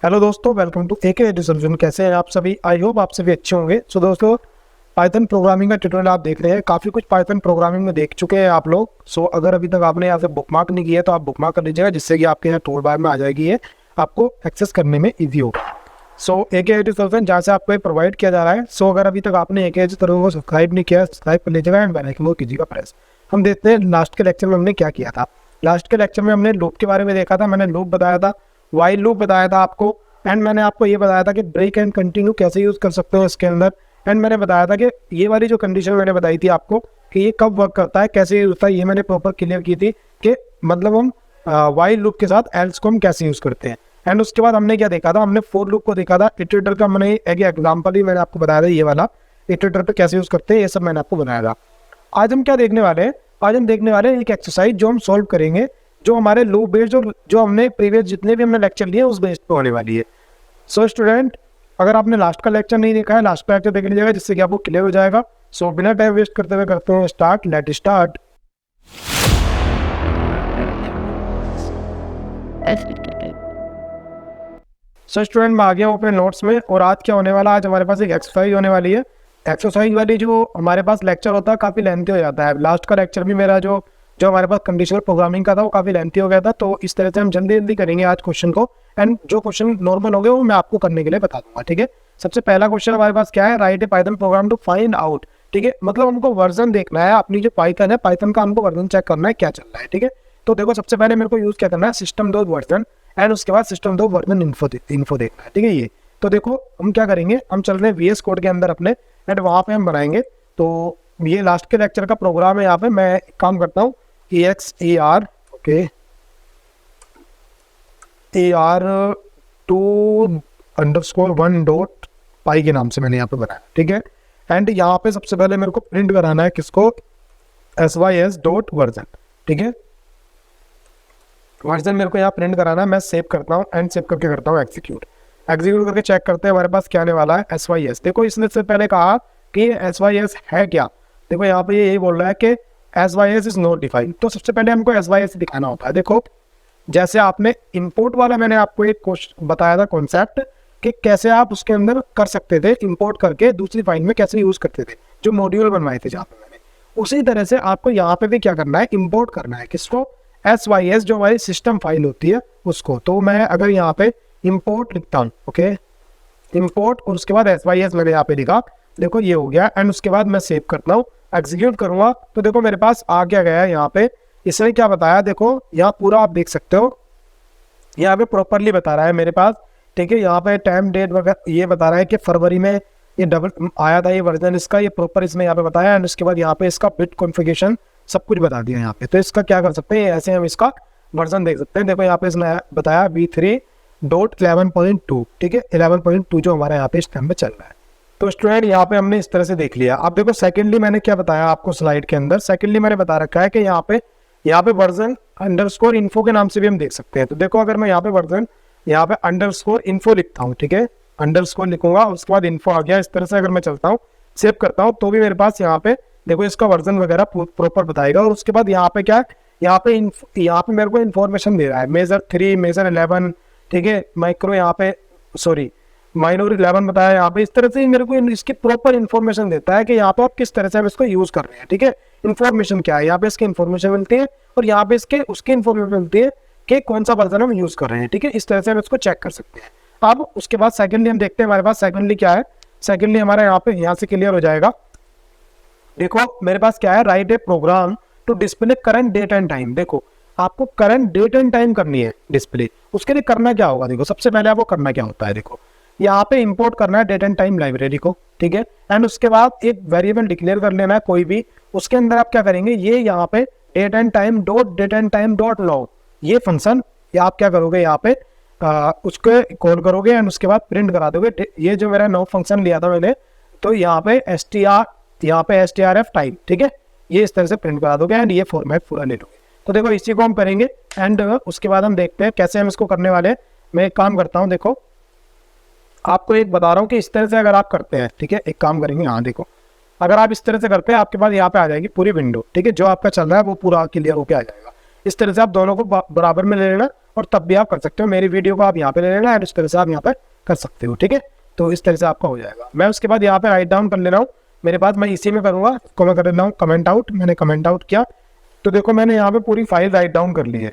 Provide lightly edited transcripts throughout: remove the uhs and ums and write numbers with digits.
Hello दोस्तों, welcome to AK education. कैसे हैं आप सभी? आई होप आप सभी अच्छे होंगे। सो दोस्तों, पाइथन प्रोग्रामिंग का ट्यूटोरियल आप देख रहे हैं। काफ़ी कुछ पाइथन प्रोग्रामिंग में देख चुके हैं आप लोग। सो अगर अभी तक आपने यहाँ से बुकमार्क नहीं किया तो आप बुकमार्क कर लीजिएगा, जिससे कि आपके यहाँ टूल बार में आ जाएगी, ये आपको एक्सेस करने में ईजी होगा। सो एके एजुकेशन जहाँ से आपको प्रोवाइड किया जा रहा है। सो अगर अभी तक आपने एके एजुकेशन को सब्सक्राइब नहीं किया, सब्सक्राइब कर लीजिएगा एंड बेल आइकन को कीजिएगा प्रेस। हम देखते हैं लास्ट के लेक्चर में हमने क्या किया था। लास्ट के लेक्चर में हमने लूप के बारे में देखा था। मैंने लूप बताया था, वाइल लूप बताया था आपको, एंड मैंने आपको ये बताया था कि ब्रेक एंड कंटिन्यू कैसे यूज़ कर सकते हो इसके अंदर। एंड मैंने बताया था कि ये वाली जो कंडीशन मैंने बताई थी आपको कि ये कब वर्क करता है, कैसे यूज होता है, ये मैंने प्रॉपर क्लियर की थी कि मतलब हम वाइल लूप के साथ एल्स को हम कैसे यूज़ करते हैं। एंड उसके बाद हमने क्या देखा था, हमने फोर लूप को देखा था। इटरेटर का मैंने एक एग्जाम्पल ही मैंने आपको बताया था, ये वाला इटरेटर पे कैसे यूज़ करते हैं, ये सब मैंने आपको बताया था। आज हम क्या देखने वाले हैं? आज हम देखने वाले हैं एक एक्सरसाइज जो हम सॉल्व करेंगे, जो हमारे लूप बेस्ड जो हमने प्रीवियस जितने भी हमने लेक्चर लिए उस बेस्ड पे होने वाली है। सो स्टूडेंट, अगर आपने लास्ट का लेक्चर नहीं देखा है, लास्ट का लेक्चर देख लीजिएगा, जिससे कि आपको क्लियर हो जाएगा। सो बिना टाइम वेस्ट करते हुए करते हैं start. Let start. So student, मैं आ गया हूँ अपने नोट्स में, और आज क्या होने वाला, आज हमारे पास एक एक्सरसाइज होने वाली है। एक्सरसाइज वाली जो हमारे पास लेक्चर होता है काफ़ी लेंथी हो जाता है। लास्ट का लेक्चर भी मेरा जो हमारे पास कंडीशनल प्रोग्रामिंग का था वो काफ़ी लेंथी हो गया था। तो इस तरह से हम जल्दी जल्दी करेंगे आज क्वेश्चन को, एंड जो क्वेश्चन नॉर्मल हो गए वो मैं आपको करने के लिए बता दूंगा। ठीक है, सबसे पहला क्वेश्चन हमारे पास क्या है? Write a Python program to find out. ठीक है, मतलब हमको वर्जन देखना है, अपनी जो पाइथन है, पाइथन का हमको वर्जन चेक करना है क्या चल रहा है। ठीक है, तो देखो सबसे पहले मेरे को यूज़ क्या करना है, सिस्टम डॉट वर्जन, एंड उसके बाद सिस्टम डॉट वर्जन इन्फो देखना है। ठीक है, ये तो देखो हम क्या करेंगे, हम चल रहे हैं VS कोड के अंदर अपने, एंड वहाँ पे हम बनाएंगे। तो ये लास्ट के लेक्चर का प्रोग्राम है। यहाँ पे मैं एक काम करता हूँ, EXER ओके AR2_1 के नाम से मैंने यहाँ पे बनाया। ठीक है, एंड यहाँ पे सबसे पहले मेरे को प्रिंट कराना है किसको, sys.version। ठीक है, वर्जन मेरे को यहाँ प्रिंट कराना है। मैं सेव करता हूँ, एंड सेव करके करता हूँ एग्जीक्यूट करके चेक करते हैं हमारे पास क्या आने वाला है, sys। देखो इसने से पहले कहा कि sys है क्या। देखो यहाँ पे यही बोल रहा है कि sys इज नॉट डिफाइंड। तो सबसे पहले हमको sys दिखाना होता है। देखो जैसे आपने इंपोर्ट वाला मैंने आपको एक क्वेश्चन बताया था कॉन्सेप्ट, कि कैसे आप उसके अंदर कर सकते थे, इंपोर्ट करके दूसरी फाइल में कैसे यूज करते थे, जो मॉड्यूल बनवाए थे जहाँ पे मैंने। उसी तरह से आपको यहाँ पे भी क्या करना है, इंपोर्ट करना है किसको, sys जो हमारी सिस्टम फाइल होती है उसको। तो मैं अगर यहाँ पे इंपोर्ट लिखता हूँ, ओके इंपोर्ट, और उसके बाद sys मैंने यहाँ पे लिखा, देखो ये हो गया। एंड उसके बाद मैं सेव करता हूँ, एग्जीक्यूट करूंगा, तो देखो मेरे पास आ क्या गया है। यहाँ पे इसने क्या बताया, देखो यहाँ पूरा आप देख सकते हो, यहाँ पे प्रॉपरली बता रहा है मेरे पास। ठीक है, यहाँ पे टाइम डेट वगैरह ये बता रहा है कि फरवरी में ये डबल आया था ये वर्जन इसका, ये प्रॉपर इसमें यहाँ पे बताया। एंड उसके बाद यहाँ पे इसका बिट कॉन्फ़िगरेशन सब कुछ बता दिया यहाँ पे। तो इसका क्या कर सकते हैं, ऐसे हम इसका वर्जन देख सकते हैं। देखो यहाँ पे इसने बताया v3.11.2। ठीक है, 11.2 जो हमारा यहाँ पे इस टाइम पे चल रहा है। तो स्टूडेंट यहाँ पे हमने इस तरह से देख लिया। अब देखो सेकेंडली मैंने क्या बताया आपको स्लाइड के अंदर, सेकेंडली मैंने बता रखा है कि यहाँ पे वर्जन अंडरस्कोर इन्फो के नाम से भी हम देख सकते हैं। तो देखो अगर मैं यहाँ पे वर्जन यहाँ पे अंडरस्कोर इन्फो लिखता हूँ, ठीक है अंडरस्कोर लिखूंगा, उसके बाद इन्फो आ गया। इस तरह से अगर मैं चलता हूँ, सेव करता हूँ, तो भी मेरे पास यहाँ पे देखो इसका वर्जन वगैरह प्रॉपर बताएगा। और उसके बाद यहाँ पे क्या है, यहाँ पे मेरे को इन्फॉर्मेशन दे रहा है, मेजर 3, मेजर 11, ठीक है, माइक्रो यहाँ पे सॉरी माइनर 11 बताया यहाँ पे। इस तरह से मेरे को इसकी प्रॉपर इन्फॉर्मेशन देता है कि यहाँ पे आप किस तरह से हम इसको यूज कर रहे हैं। ठीक है, इन्फॉर्मेशन क्या है, यहाँ पे इसकी इन्फॉर्मेशन मिलती है, और यहाँ पे उसकी इन्फॉर्मेशन मिलती है कि कौन सा वर्जन हम यूज कर रहे हैं। ठीक है, इस तरह से हम इसको चेक कर सकते हैं। अब उसके बाद सेकेंडली हम देखते हैं हमारे पास सेकेंडली क्या है। सेकेंडली हमारा यहाँ से क्लियर हो जाएगा। देखो मेरे पास क्या है, write a program to display current date and time. देखो आपको करंट डेट एंड टाइम करनी है डिस्प्ले, उसके लिए करना क्या होगा, देखो सबसे पहले आपको करना क्या होता है, देखो यहाँ पे इंपोर्ट करना है डेट एंड टाइम लाइब्रेरी को। ठीक है, एंड उसके बाद एक वेरिएबल डिक्लेयर कर लेना है कोई भी, उसके अंदर आप क्या करेंगे, ये यहाँ पे date and time dot log, ये फंक्शन या आप क्या करोगे यहाँ पे उसको कॉल करोगे, एंड उसके बाद प्रिंट करा दोगे। ये जो मेरा नौ फंक्शन लिया था मैंने, तो यहाँ पे strf टाइम, ठीक है, ये इस तरह से प्रिंट करा दोगे, एंड ये फॉर्मेट पूरा ले लोगे। तो देखो इसी को हम करेंगे, एंड उसके बाद हम देखते हैं कैसे हम इसको करने वाले हैं। मैं एक काम करता हूँ, देखो आपको एक बता रहा हूँ कि इस तरह से अगर आप करते हैं, ठीक है, एक काम करेंगे, हाँ देखो अगर आप इस तरह से करते हैं, आपके पास यहाँ पे आ जाएगी पूरी विंडो। ठीक है, जो आपका चल रहा है वो पूरा क्लियर होकर आ जाएगा। इस तरह से आप दोनों को बराबर में ले लेना, और तब भी आप कर सकते हो। मेरी वीडियो को आप यहाँ पे ले लेना एंड इस तरह से आप यहाँ पे कर सकते हो, ठीक है। तो इस तरह से आपका हो जाएगा। मैं उसके बाद यहाँ पे राइट डाउन कर ले रहा हूँ मेरे पास, मैं इसी में करूँगा, इसको मैं कर लेता हूँ कमेंट आउट। मैंने कमेंट आउट किया तो देखो मैंने यहाँ पे पूरी फाइल राइट डाउन कर ली है,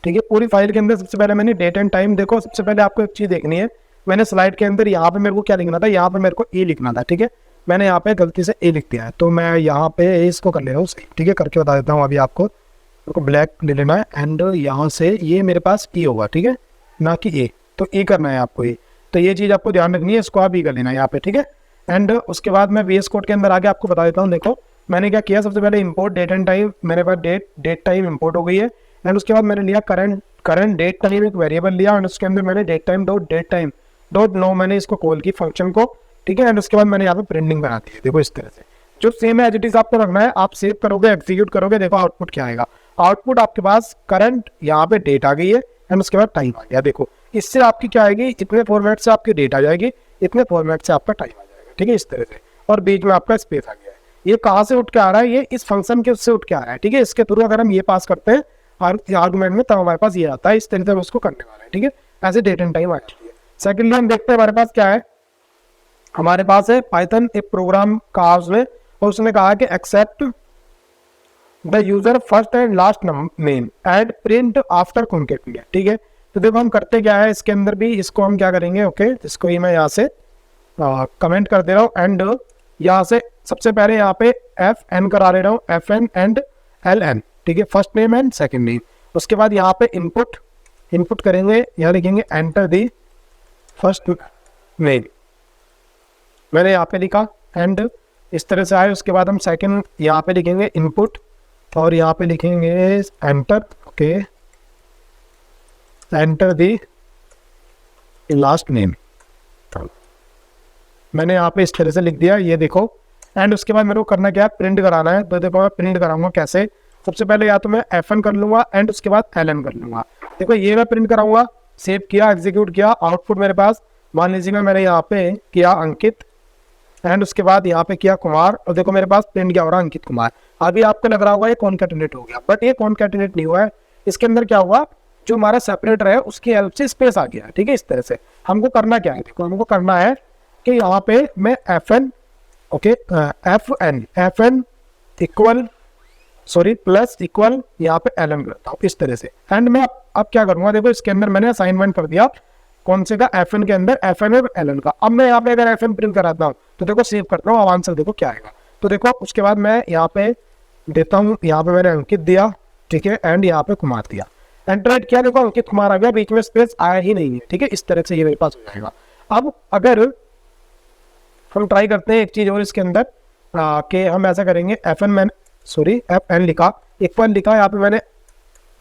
ठीक है। पूरी फाइल के अंदर सबसे पहले मैंने डेट एंड टाइम, देखो सबसे पहले आपको एक चीज़ देखनी है, मैंने स्लाइड के अंदर यहाँ पे मेरे को क्या लिखना था, यहाँ पे मेरे को ए लिखना था, ठीक है। मैंने यहाँ पे गलती से ए लिख दिया है, तो मैं यहाँ पे इसको कर ले रहा हूँ, ठीक है, करके बता देता हूँ अभी आपको। मेरे को ब्लैक ले लेना है एंड यहाँ से ये मेरे पास ई होगा, ठीक है, ना कि ए। तो ए करना है आपको ये, तो ये चीज़ आपको ध्यान रखनी है, इसको आप ई कर लेना है यहाँ पे, ठीक है। एंड उसके बाद मैं VS कोड के अंदर आके आपको बता देता हूँ। देखो मैंने क्या किया, सबसे पहले इंपोर्ट डेट एंड टाइम, मेरे पास डेट टाइम इंपोर्ट हो गई है। एंड उसके बाद मैंने लिया करंट डेट टाइम, एक वेरिएबल लिया एंड उसके अंदर मैंने डेट टाइम डॉट नो मैंने इसको कॉल की फंक्शन को, ठीक है। एंड उसके बाद मैंने यहाँ पे प्रिंटिंग बना दी है, देखो इस तरह से। जो सेम एज इट इज आपको रखना है, आप सेव करोगे एग्जीक्यूट करोगे, देखो आउटपुट क्या आएगा। आउटपुट आपके पास करंट यहाँ पे डेट आ गई है एंड उसके बाद टाइम आ गया। देखो इससे आपकी क्या आएगी, इतने फॉर्मेट से आपकी डेट आ जाएगी, इतने फॉर्मेट से आपका टाइम आ जाएगा, ठीक है, इस तरह से। और बीच में आपका स्पेस आ गया है। ये कहाँ से उठ के आ रहा है, ये इस फंक्शन के उससे उठ के आ रहा है, ठीक है। इसके थ्रू अगर हम ये पास करते हैं आर्गुमेंट में, तब हमारे पास ये आता है, इस तरीके से उसको करने वाला है, ठीक है। ऐसे डेट एंड टाइम आती है। सेकेंडली हम देखते हैं हमारे पास क्या है, हमारे पास है पाइथन एक प्रोग्राम का उसमें, और उसने कहा कि accept the user first and last name and print after concatenate, ठीक है। तो देखो हम करते क्या है इसके अंदर भी, इसको हम क्या करेंगे, ओके, इसको ही मैं यहाँ से कमेंट कर दे रहा हूँ एंड यहाँ से सबसे पहले यहाँ पे FN करा दे रहा हूँ, FN एंड LN, ठीक है, first name and second name. उसके बाद यहाँ पे इनपुट करेंगे, यहाँ लिखेंगे एंटर दी फर्स्ट नेम, मैंने यहाँ पे लिखा एंड इस तरह से आए। उसके बाद हम सेकंड यहाँ पे लिखेंगे इनपुट और यहाँ पे लिखेंगे enter, okay, enter the last name, मैंने यहाँ पे इस तरह से लिख दिया, ये देखो। एंड उसके बाद मेरे को करना क्या है, प्रिंट कराना है। तो देखो मैं प्रिंट कराऊंगा कैसे, सबसे पहले या तो मैं FN कर लूंगा एंड उसके बाद LN कर लूंगा। देखो ये मैं प्रिंट कराऊंगा, सेव किया, एग्जीक्यूट किया, आउटपुट मेरे पास मान लीजिएगा मैंने यहाँ पे किया अंकित एंड उसके बाद यहाँ पे किया कुमार, और देखो मेरे पास प्रिंट क्या हो रहा है, अंकित कुमार। अभी आपको लग रहा होगा ये कॉन्कैटिनेट हो गया, बट ये कॉन्कैटिनेट नहीं हुआ है। इसके अंदर क्या हुआ, जो हमारा सेपरेटर है उसकी हेल्प से स्पेस आ गया, ठीक है। इस तरह से हमको करना क्या है, देखो हमको करना है कि यहाँ पे मैं FN, okay, FN equal plus equal यहाँ पे LN करता हूँ इस तरह से। एंड मैं अब क्या करूँगा, देखो इसके अंदर मैंने असाइनमेंट कर दिया कौन से का, FN के अंदर FN और LN का। अब मैं यहाँ पे अगर FN प्रिंट कराता हूँ तो देखो सेव करता हूँ, अब आंसर देखो क्या आएगा। तो देखो उसके बाद मैं यहाँ पे देता हूँ, यहाँ पे मैंने अंकित दिया, ठीक है, एंड यहाँ पे कुमार दिया, एंटर किया, देखो अंकित कुमार आ गया, बीच में स्पेस आया ही नहीं है, ठीक है। इस तरह से ये मेरे पास हो जाएगा। अब अगर हम ट्राई करते हैं एक चीज़ और इसके अंदर कि हम ऐसा करेंगे, FN लिखा, इक्वल लिखा, यहाँ पे मैंने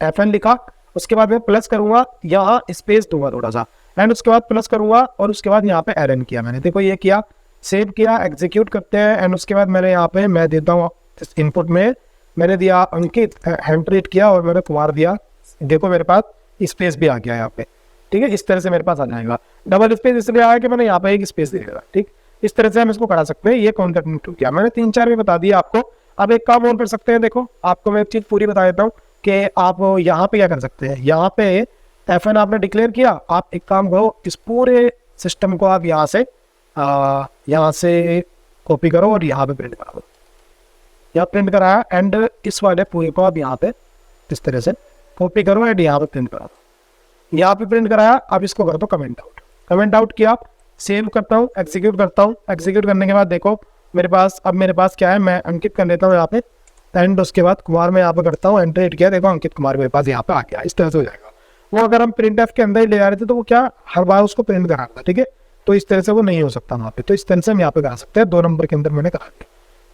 FN लिखा, उसके बाद मैं प्लस करूंगा, यहाँ स्पेस दूंगा थोड़ा सा एंड उसके बाद प्लस करूंगा और उसके बाद यहाँ पे LN किया मैंने। देखो ये किया, सेव किया, एग्जीक्यूट करते हैं एंड उसके बाद मैंने यहाँ पे मैं देता हूँ इनपुट में मैंने दिया अंकित, हैंड किया और मैंने कुमार दिया। देखो मेरे पास स्पेस भी आ गया यहाँ पे, ठीक है। इस तरह से मेरे पास आ जाएगा। डबल स्पेस इसलिए आया कि मैंने यहाँ पे एक स्पेस दे दिया, ठीक। इस तरह से हम इसको करा सकते हैं। ये कॉन्कैटिनेट किया मैंने, 3-4 भी बता दिया आपको। अब एक काम और कर सकते हैं, देखो आपको मैं एक चीज़ पूरी बता देता हूँ कि आप यहाँ पे क्या कर सकते हैं। यहाँ पे FN आपने डिक्लेयर किया, आप एक काम करो, इस पूरे सिस्टम को आप यहाँ से कॉपी करो और यहाँ पे प्रिंट करा दो। यहाँ प्रिंट कराया एंड इस वाले पूरे को आप यहाँ पे इस तरह से कॉपी करो एंड यहाँ पे प्रिंट करा दो। यहाँ पे प्रिंट कराया, अब इसको कर दो कमेंट आउट किया, सेव करता हूँ, एग्जीक्यूट करता हूँ। एग्जीक्यूट करने के बाद देखो मेरे पास क्या है, मैं अंकित कर लेता हूँ यहाँ पे एंड उसके बाद कुमार में यहाँ पे करता हूँ, एंटर किया, देखो अंकित कुमार मेरे पास यहाँ पे आ गया। इस तरह से हो जाएगा। वो अगर हम प्रिंट एफ के अंदर ही ले जा रहे थे तो वो क्या हर बार उसको प्रिंट कराना था, ठीक है। तो इस तरह से वो नहीं हो सकता वहाँ पे, तो इस तरह से हम यहाँ पे करा सकते हैं। 2 नंबर के अंदर मैंने करा दिया।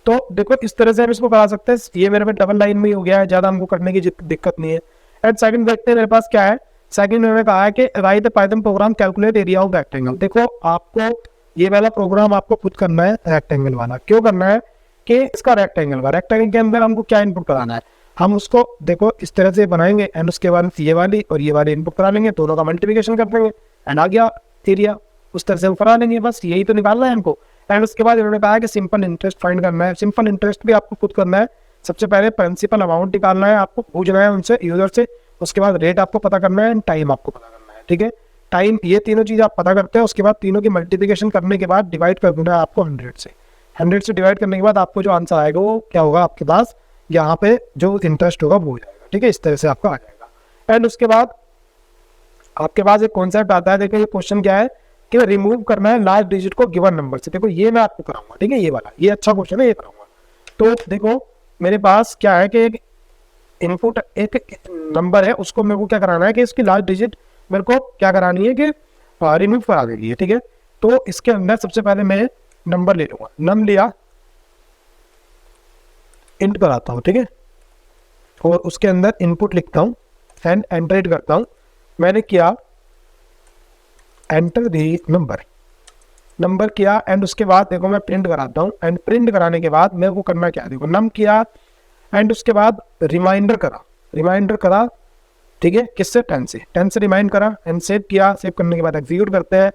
तो देखो इस तरह से हम इसको करा सकते हैं। ये मेरे पे डबल लाइन में ही हो गया है, ज़्यादा हमको करने की दिक्कत नहीं है। एंड सेकंड देखते हैं मेरे पास क्या है। सेकंड में कहा है कि right the Python programme calculate area of rectangle. देखो आपको ये वाला प्रोग्राम आपको खुद करना है, रेक्टेंगल वाला। क्यों करना है कि इसका रेक्टेंगल के अंदर हमको क्या इनपुट कराना है, हम उसको देखो इस तरह से बनाएंगे एंड उसके बाद ये वाली और ये वाली इनपुट करा लेंगे, दोनों का मल्टीप्लिकेशन कर देंगे एंड आ गया एरिया। उस तरह से हम करा लेंगे, बस यही तो निकालना है हमको। एंड उसके बाद इन्होंने कहा है कि सिंपल इंटरेस्ट फाइंड करना है। सिंपल इंटरेस्ट भी आपको खुद करना है। सबसे पहले प्रिंसिपल अमाउंट निकालना है, आपको पूछना है उनसे यूजर से उसके बाद रेट आपको पता करना है एंड टाइम आपको पता करना है, ठीक है। टाइम, ये तीनों चीज़ आप पता करते हैं, उसके बाद तीनों की मल्टीप्लिकेशन करने के बाद डिवाइड कर देना है आपको 100 से। 100 से डिवाइड करने के बाद आपको जो आंसर आएगा वो क्या होगा आपके पास, यहाँ पे जो इंटरेस्ट होगा वो हो जाएगा, ठीक है। इस तरह से आपका आ जाएगा। एंड उसके बाद आपके पास एक कॉन्सेप्ट आता है, देखो ये क्वेश्चन क्या है कि रिमूव करना है लास्ट डिजिट को गिवन नंबर से। देखो ये मैं आपको कराऊंगा, ठीक है, ये वाला, ये अच्छा क्वेश्चन है, ये कराऊंगा। तो देखो मेरे पास क्या है कि एक इनपुट, एक नंबर है, उसको मेरे को क्या कराना है कि इसकी लास्ट डिजिट मेरे को क्या करानी है कि रिमूव करा देनी है, ठीक है। तो इसके अंदर सबसे पहले मैं नंबर ले लूंगा, नम लिया, इंट कराता हूँ, ठीक है, और उसके अंदर इनपुट लिखता हूँ एंड एंटर करता हूँ। मैंने किया एंटर दी नंबर किया एंड उसके बाद देखो मैं प्रिंट कराता हूँ एंड प्रिंट कराने के बाद मेरे को करना क्या है, देखो नम किया एंड उसके बाद रिमाइंडर करा, ठीक है, किससे, 10 से रिमाइंड करा एंड सेव किया। सेव करने के बाद एग्जीक्यूट करते हैं।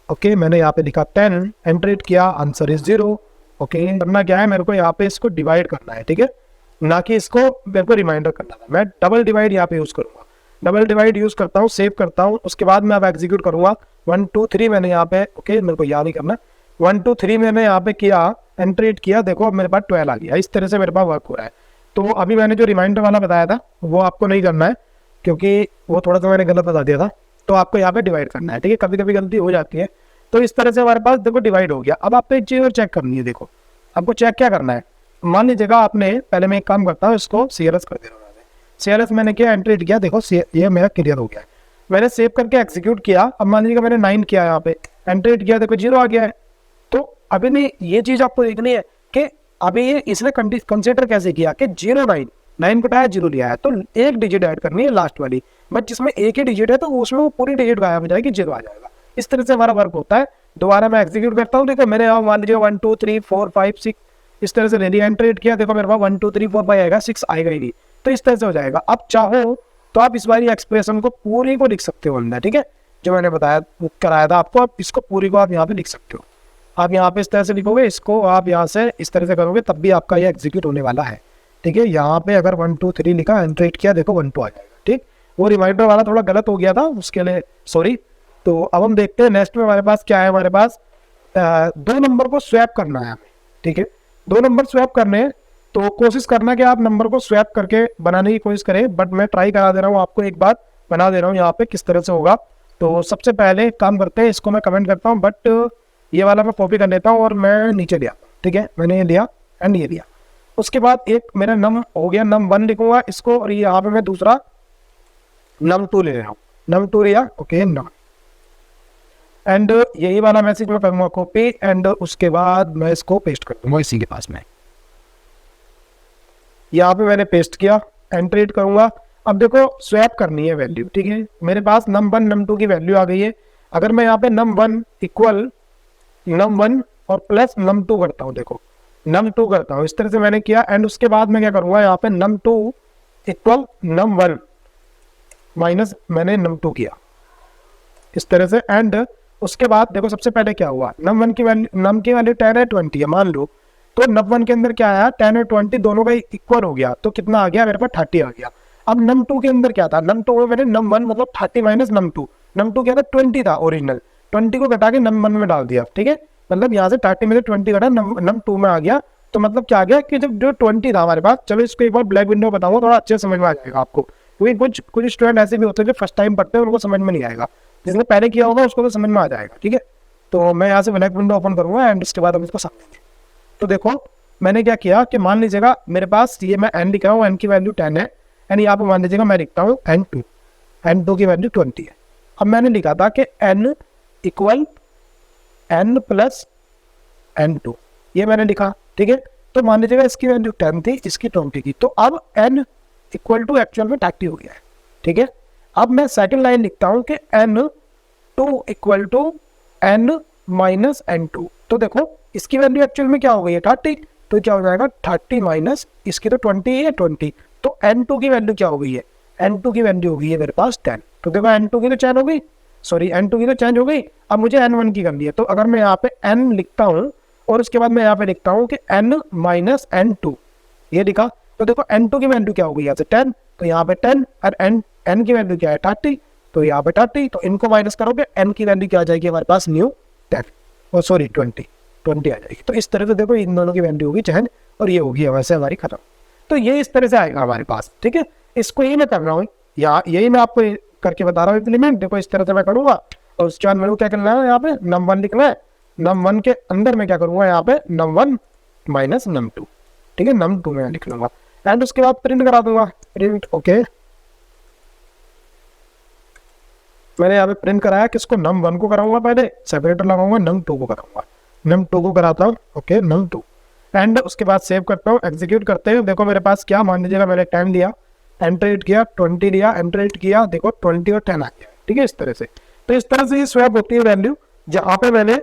ओके, मैंने यहाँ पे लिखा 10, एंटर किया, आंसर इज 0। ओके, करना क्या है, मेरे को यहाँ पे इसको डिवाइड करना है, ठीक है, ना कि इसको मेरे को रिमाइंडर करना था। मैं डबल डिवाइड यहाँ पे यूज करूंगा, डबल डिवाइड यूज करता हूँ, सेव करता हूँ। उसके बाद मैं अब एग्जीक्यूट करूंगा 1 2 3 मैंने यहाँ पे, ओके, मेरे को याद नहीं करना, 1 2 3 मैंने यहाँ पे किया, एंटर किया, देखो अब मेरे पास 12 आ गया। इस तरह से मेरे पास वर्क हो रहा है। तो अभी मैंने जो रिमाइंडर वाला बताया था वो आपको नहीं करना है, क्योंकि वो थोड़ा सा मैंने गलत बता दिया था। तो आपको यहाँ पे डिवाइड करना है, ठीक है, कभी कभी गलती हो जाती है। तो इस तरह से हमारे पास देखो डिवाइड हो गया। अब आपको एक चीज़ और चेक करनी है, देखो आपको चेक क्या करना है, मान लीजिएगा आपने, पहले मैं एक काम करता हूँ, इसको CLS कर दे रहा हूँ। CLS मैंने किया, एंटर किया, देखो ये मेरा क्लियर हो गया है। मैंने सेव करके एग्जीक्यूट किया। अब मान लीजिएगा मैंने 9 किया, यहाँ पे एंटर किया, देखो 0 आ गया है। तो अभी नहीं, ये चीज़ आपको देखनी है कि अभी ये इसने कंसिडर कैसे किया कि 0 9 कटाया, 0 लिया है, तो एक डिजिट ऐड करनी है लास्ट वाली, बट जिसमें एक ही डिजिट है तो उसमें वो पूरी डिजिट गायब हो जाएगी, 0 आ जाएगा। इस तरह से हमारा वर्क होता है। दोबारा मैं एग्जीक्यूट करता हूँ, देखो मैंने मान लीजिए 1 2 3 4 5 6 इस तरह से ले लिया, एंटर किया, देखो मेरे पास 1 2 3 4 5 आएगा, 6 आएगा ही नहीं। तो इस तरह से हो जाएगा। अब चाहो तो आप इस बार एक्सप्रेशन को पूरी को लिख सकते हो अंदर, ठीक है, जो मैंने बताया कराया था आपको। आप इसको पूरी को आप यहाँ पे लिख सकते हो। आप यहाँ पे इस तरह से लिखोगे, इसको आप यहाँ से इस तरह से करोगे, तब भी आपका ये एग्जीक्यूट होने वाला है, ठीक है। यहाँ पे अगर 1 2 3 लिखा, एंटर किया, देखो 1 2 आ जाएगा, ठीक। वो रिमाइंडर वाला थोड़ा गलत हो गया था, उसके लिए सॉरी। तो अब हम देखते हैं नेक्स्ट में हमारे पास क्या है। हमारे पास 2 नंबर को स्वैप करना है हमें, ठीक है, 2 नंबर स्वैप करने हैं। तो कोशिश करना कि आप नंबर को स्वैप करके बनाने की कोशिश करें, बट मैं ट्राई करा दे रहा हूँ आपको, एक बार बना दे रहा हूँ यहाँ पे किस तरह से होगा। तो सबसे पहले काम करते हैं, इसको मैं कमेंट करता हूँ, बट ये वाला मैं कॉपी कर लेता हूँ और मैं नीचे लिया, ठीक है, मैंने ये लिया एंड ये लिया। उसके बाद एक मेरा नम हो गया, नम 1 लिखूंगा इसको, और यहाँ पे मैं दूसरा नम 2 ले रहा हूँ, नम 2 लिया, ओके, नम, एंड यही वाला मैसेज मैं करूँगा कॉपी, एंड उसके बाद मैं इसको पेस्ट कर दूंगा इसी के पास में। यहाँ पे मैंने पेस्ट किया, एंटर करूंगा। अब देखो स्वैप करनी है वैल्यू, ठीक है, मेरे पास नम 1 नम 2 की वैल्यू आ गई है। अगर मैं यहाँ पे नम 1 इक्वल नम 1 और प्लस नम 2 करता हूँ, देखो नम 2 करता हूँ, इस तरह से मैंने किया। एंड उसके बाद मैं क्या करूँगा, यहाँ पे नम 2 इक्वल नम 1 माइनस मैंने नम 2 किया, इस तरह से। एंड उसके बाद देखो सबसे पहले क्या हुआ, नम 1 की वैल्यू, नम की वैल्यू 10 है, 20 है मान लो, तो नम 1 के अंदर क्या आया, 10 और 20 दोनों का इक्वल हो गया, तो कितना आ गया मेरे पास, 30 आ गया। अब नम 2 के अंदर क्या था, नम 2 में मैंने नम 1 मतलब 30 माइनस नम 2, नम 2 क्या था, 20 था ओरिजिनल, 20 को घटा के नम 1 में डाल दिया, ठीक है, मतलब यहाँ से 30 में से 20 घटा नम 2 में आ गया। तो मतलब क्या आ गया कि जब जो 20 था हमारे पास, चलो इसको एक बार ब्लैक विंडो बताऊंगा, थोड़ा अच्छे समझ में आ जाएगा आपको, क्योंकि कुछ स्टूडेंट ऐसे भी होते हैं जो फर्स्ट टाइम पढ़ते हैं, उनको समझ में नहीं आएगा, जिसने पहले किया होगा उसको तो समझ में आ जाएगा, ठीक है। तो मैं यहाँ से ब्लैक विंडो ओपन करूंगा एंड उसके बाद हम इसको समझेंगे। तो देखो मैंने क्या किया कि मान लीजिएगा मेरे पास ये मैं n लिखा हूँ, n की वैल्यू 10 है, एंड यहाँ पे मान लीजिएगा मैं लिखता हूँ n2 की वैल्यू 20 है। अब मैंने लिखा था कि n equal n plus n2, ये मैंने लिखा, ठीक है। तो मान लीजिएगा इसकी वैल्यू 10 थी, इसकी 20 की, तो अब n इक्वल टू एक्चुअल में 30 हो गया है, ठीक है। अब मैं सेकंड लाइन लिखता हूँ कि n2 equal to n minus n2, तो देखो इसकी वैल्यू एक्चुअल में क्या हो गई है, 30, तो क्या हो जाएगा 30 माइनस इसकी तो 20 है, 20, तो n2 की वैल्यू क्या हो गई है, n2 की वैल्यू हो गई है मेरे पास 10। तो देखो n2 की तो चेंज हो गई, सॉरी n2 की तो चेंज हो गई। अब मुझे n1 की करनी है, तो अगर मैं यहाँ पे n लिखता हूँ और उसके बाद मैं यहाँ पे लिखता हूँ कि n माइनस n2, ये लिखा, तो देखो n2 की वैल्यू क्या हो गई यहाँ से 10, तो यहाँ पे 10 और n की वैल्यू क्या है 30, तो यहाँ पे 30, तो इनको माइनस करोगे n की वैल्यू क्या आ जाएगी हमारे पास न्यू 10, और सॉरी 20 आ जाएगी। तो इस तरह से देखो इन दोनों की वैल्यू होगी चेंज और ये होगी वैसे हमारी खत्म। तो ये इस तरह से आएगा हमारे पास, ठीक है। इसको यही मैं कर रहा हूँ, या यही मैं आपको करके बता रहा हूँ इम्प्लीमेंट। देखो इस तरह से मैं करूँगा और उसके बाद मेरे को क्या करना है, यहाँ पे num1 लिखना है, num1 के अंदर मैं क्या करूँगा यहाँ पे num1 माइनस num2, ठीक है, num2 में लिख लूंगा एंड उसके बाद प्रिंट करा दूंगा, प्रिंट ओके। मैंने यहाँ पे प्रिंट कराया, किसको num1 को कराऊंगा, पहले सेपरेटर लगाऊंगा, num2 को कराऊंगा, num2 को कराता हूँ, ओके num2 एंड उसके बाद सेव करता हूँ, एग्जीक्यूट करते हैं। देखो मेरे पास क्या, मान लीजिएगा मैंने टाइम दिया, एंटर हिट किया, 20 दिया, एंटर हिट किया, देखो 20 और 10 आ गया, ठीक है इस तरह से। तो इस तरह से ये स्वैप होती है वैल्यू, जहाँ पे मैंने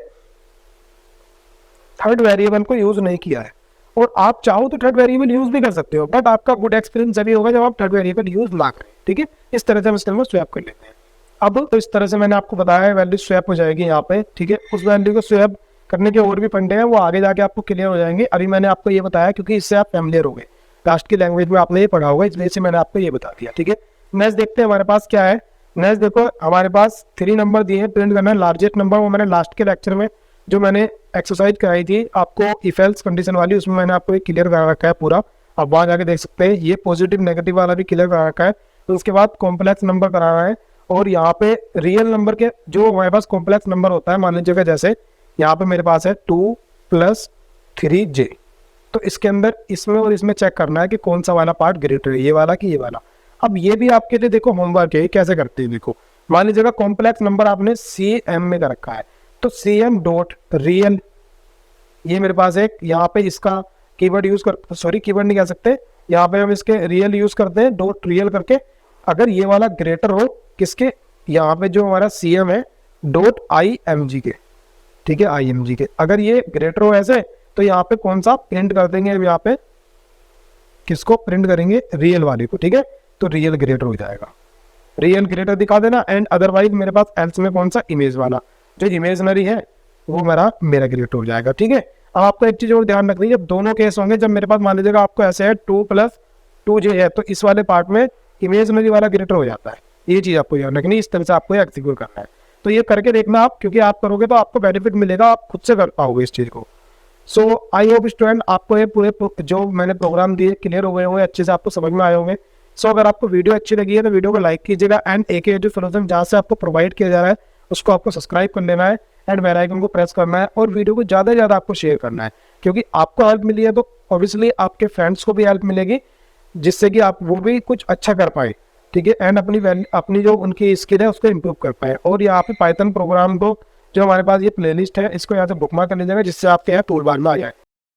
थर्ड वेरिएबल को यूज नहीं किया है। और आप चाहो तो थर्ड वेरिएबल यूज भी कर सकते हो, बट आपका गुड एक्सपीरियंस अभी होगा जब आप थर्ड वेरिएबल यूज ना करें, ठीक है। इस तरह से हम इसको स्वैप कर लेते हैं। अब तो इस तरह से मैंने आपको बताया वैल्यू स्वैप हो जाएगी यहाँ पे, ठीक है। उस वैल्यू को स्वैप करने के और भी फंडे हैं, वो आगे जाके आपको क्लियर हो जाएंगे। अभी मैंने आपको ये बताया क्योंकि इससे आप फैमिलियर हो गए, कास्ट की लैंग्वेज में आपने ये पढ़ा होगा, इसलिए से मैंने आपको ये बता दिया, ठीक है। नेक्स्ट देखते हैं हमारे पास क्या है। नेक्स्ट देखो हमारे पास 3 नंबर दिए हैं, प्रिंट करना है लार्जेस्ट नंबर। वो मैंने लास्ट के लेक्चर में जो मैंने एक्सरसाइज कराई थी आपको इफ एल्स कंडीशन वाली, उसमें मैंने आपको एक क्लियर करा रखा है पूरा, आप वहाँ जाके देख सकते हैं। ये पॉजिटिव नेगेटिव वाला भी क्लियर करा रखा है। तो उसके बाद कॉम्प्लेक्स नंबर कराना है, और यहाँ पे रियल नंबर के जो हमारे पास कॉम्प्लेक्स नंबर होता है, मान लीजिएगा जैसे यहाँ पे मेरे पास है 2 + 3j, तो इसके अंदर इसमें और इसमें चेक करना है कि कौन सा वाला पार्ट ग्रेटर है, ये वाला कि ये वाला। अब ये भी आपके लिए देखो होमवर्क है, कैसे करते हैं देखो। मान लीजिएगा कॉम्प्लेक्स नंबर आपने CM में कर रखा है, तो CM डॉट रियल, ये मेरे पास एक यहाँ पे इसका कीवर्ड यूज कर, सॉरी कीवर्ड नहीं कह सकते, यहाँ पे हम इसके रियल यूज करते हैं, डॉट रियल करके। अगर ये वाला ग्रेटर हो किसके, यहाँ पे जो हमारा CM है डॉट IMG के, ठीक है IMG के। अगर ये ग्रेटर हो ऐसे, तो यहाँ पे कौन सा प्रिंट कर देंगे, यहाँ पे किसको प्रिंट करेंगे, रियल वाले को, ठीक है। तो रियल ग्रेटर हो जाएगा, रियल ग्रेटर दिखा देना। एंड अदरवाइज मेरे पास एल्स में कौन सा, इमेज वाला, जो इमेजनरी है वो मेरा ग्रेटर हो जाएगा, ठीक है। अब आपको एक चीज और ध्यान रखनी है, जब दोनों केस होंगे, जब मेरे पास मान लीजिएगा आपको ऐसे है 2 + 2j है, तो इस वाले पार्ट में इमेजनरी वाला ग्रेटर हो जाता है। ये चीज आपको ध्यान रखनी, इस तरह से आपको एग्जीक्यूट करना है। तो ये करके देखना आप, क्योंकि आप करोगे तो आपको बेनिफिट मिलेगा, आप खुद से कर पाओगे इस चीज को। सो आई होप स्टूडेंट आपको ये पूरे जो मैंने प्रोग्राम दिए क्लियर हो गए होंगे, अच्छे से आपको समझ में आए होंगे। सो अगर आपको वीडियो अच्छी लगी है तो वीडियो को लाइक कीजिएगा, एंड AK एडु सोल्यूशन जहाँ से आपको प्रोवाइड किया जा रहा है उसको आपको सब्सक्राइब कर लेना है, एंड बेल आइकन को प्रेस करना है, और वीडियो को ज़्यादा से ज़्यादा आपको शेयर करना है, क्योंकि आपको हेल्प मिली है तो ऑब्वियसली आपके फ्रेंड्स को भी हेल्प मिलेगी, जिससे कि आप वो भी कुछ अच्छा कर पाए, ठीक है। एंड अपनी जो उनकी स्किल है उसको इम्प्रूव कर पाए। और यहाँ पे पाइथन प्रोग्राम को जो हमारे पास ये प्लेलिस्ट है, इसको यहाँ से बुकमार्क कर लीजिएगा, जिससे आपके यहाँ टूल बार में आ जाए।